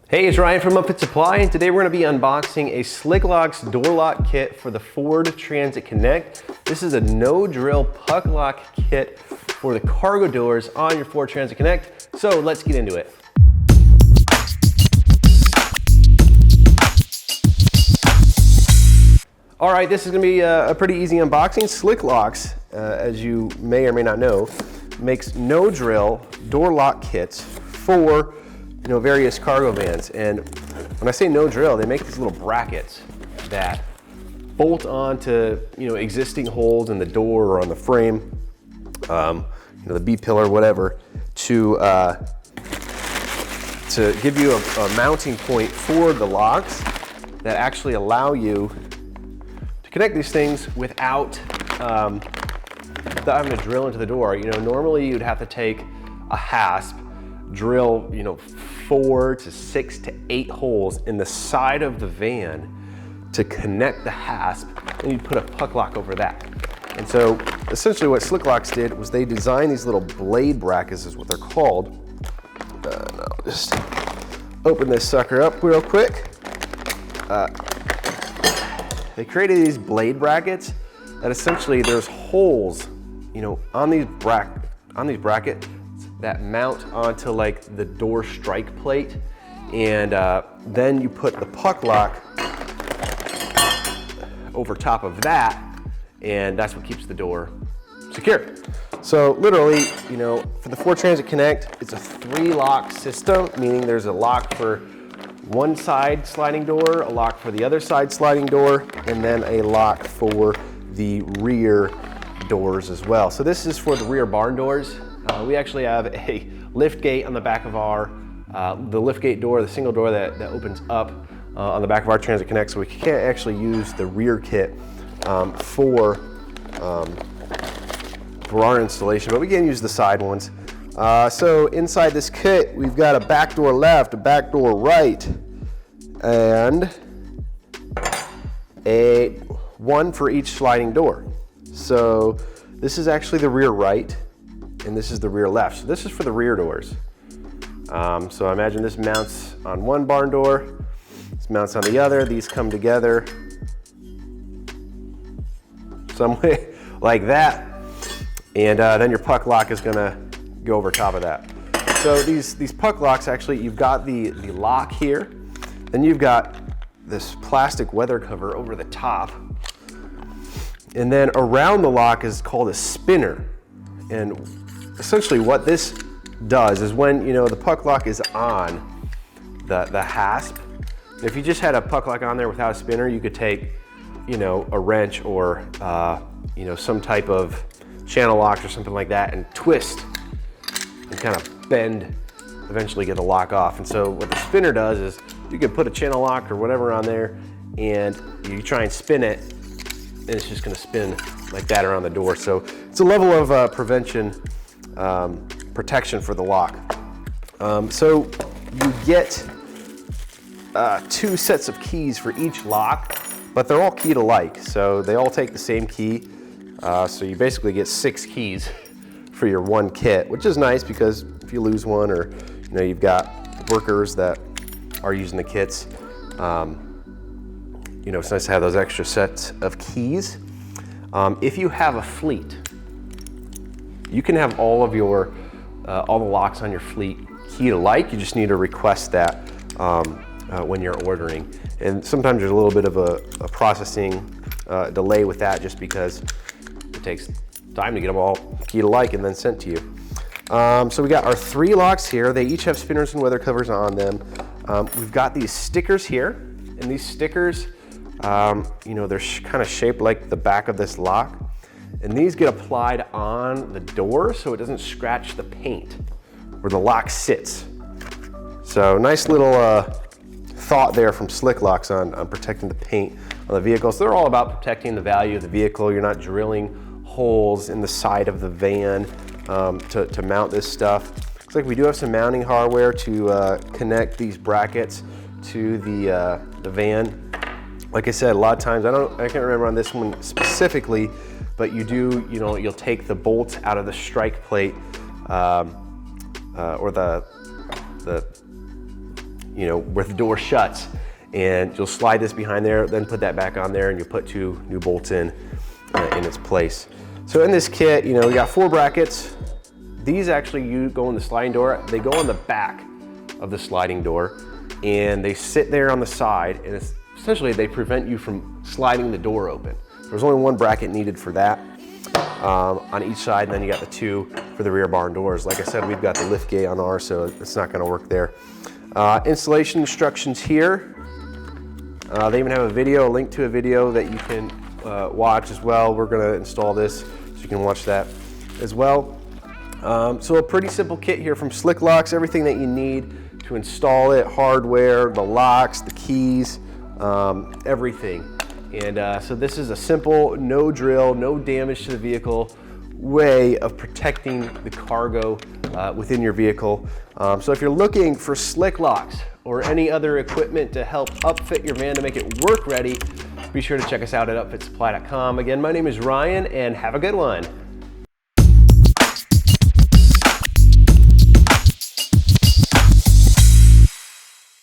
Hey, it's Ryan from Upfit Supply, and today we're going to be unboxing a slicklocks door lock kit for the Ford Transit Connect. This is a no-drill puck lock kit for the cargo doors on your Ford Transit Connect. So let's get into it. All right, this is going to be a pretty easy unboxing. Slicklocks, as you may or may not know, makes no-drill door lock kits for various cargo vans. And when I say no drill, they make these little brackets that bolt onto existing holes in the door or on the frame, the B-pillar, whatever, to give you a mounting point for the locks that actually allow you to connect these things without having to drill into the door. Normally you'd have to take a hasp, drill 4 to 6 to 8 holes in the side of the van to connect the hasp, and you put a puck lock over that. And so essentially what Slicklocks did was they designed these little blade brackets, is what they're called. I'll just open this sucker up real quick. They created these blade brackets that essentially there's holes on these brackets that mount onto like the door strike plate, and then you put the puck lock over top of that, and that's what keeps the door secure. So literally, for the Ford Transit Connect, it's a 3-lock system, meaning there's a lock for one side sliding door, a lock for the other side sliding door, and then a lock for the rear doors as well. So this is for the rear barn doors. We actually have a lift gate on the back of our, the lift gate door, the single door that opens up on the back of our Transit Connect, so we can't actually use the rear kit for our installation, but we can use the side ones. So inside this kit, we've got a back door left, a back door right, and one for each sliding door. So this is actually the rear right, and this is the rear left. So this is for the rear doors. So I imagine this mounts on one barn door, this mounts on the other, these come together some way like that, and then your puck lock is gonna go over top of that. So these puck locks, actually, you've got the lock here, then you've got this plastic weather cover over the top, and then around the lock is called a spinner. And essentially what this does is when the puck lock is on the hasp, if you just had a puck lock on there without a spinner, you could take a wrench or some type of channel lock or something like that and twist and kind of bend, eventually get the lock off. And so what the spinner does is you can put a channel lock or whatever on there, and you try and spin it, and it's just going to spin like that around the door. So it's a level of protection for the lock. So you get 2 sets of keys for each lock, but they're all keyed alike. So they all take the same key. So you basically get 6 keys for your one kit, which is nice because if you lose one, or you've got workers that are using the kits, it's nice to have those extra sets of keys. If you have a fleet, you can have all of your all the locks on your fleet keyed alike. You just need to request that when you're ordering. And sometimes there's a little bit of a processing delay with that, just because it takes time to get them all keyed alike and then sent to you. So we got our 3 locks here. They each have spinners and weather covers on them. We've got these stickers here, and these stickers, they're kind of shaped like the back of this lock, and these get applied on the door so it doesn't scratch the paint where the lock sits. So nice little thought there from Slicklocks on protecting the paint on the vehicle. So they're all about protecting the value of the vehicle. You're not drilling holes in the side of the van to mount this stuff. Looks like we do have some mounting hardware to connect these brackets to the van. Like I said, a lot of times, I can't remember on this one specifically, but you do, you'll take the bolts out of the strike plate or the where the door shuts. And you'll slide this behind there, then put that back on there, and you'll put 2 new bolts in its place. So in this kit, we got 4 brackets. These actually go in the sliding door. They go on the back of the sliding door, and they sit there on the side, and essentially they prevent you from sliding the door open. There's only 1 bracket needed for that on each side, and then you got the 2 for the rear barn doors. Like I said, we've got the lift gate on ours, so it's not going to work there. Installation instructions here. They even have a link to a video that you can watch as well. We're going to install this, so you can watch that as well. So a pretty simple kit here from Slicklocks, everything that you need to install it, hardware, the locks, the keys, everything. And so this is a simple, no drill, no damage to the vehicle way of protecting the cargo within your vehicle. So if you're looking for Slicklocks or any other equipment to help upfit your van to make it work ready, be sure to check us out at upfitsupply.com. Again, my name is Ryan, and have a good one.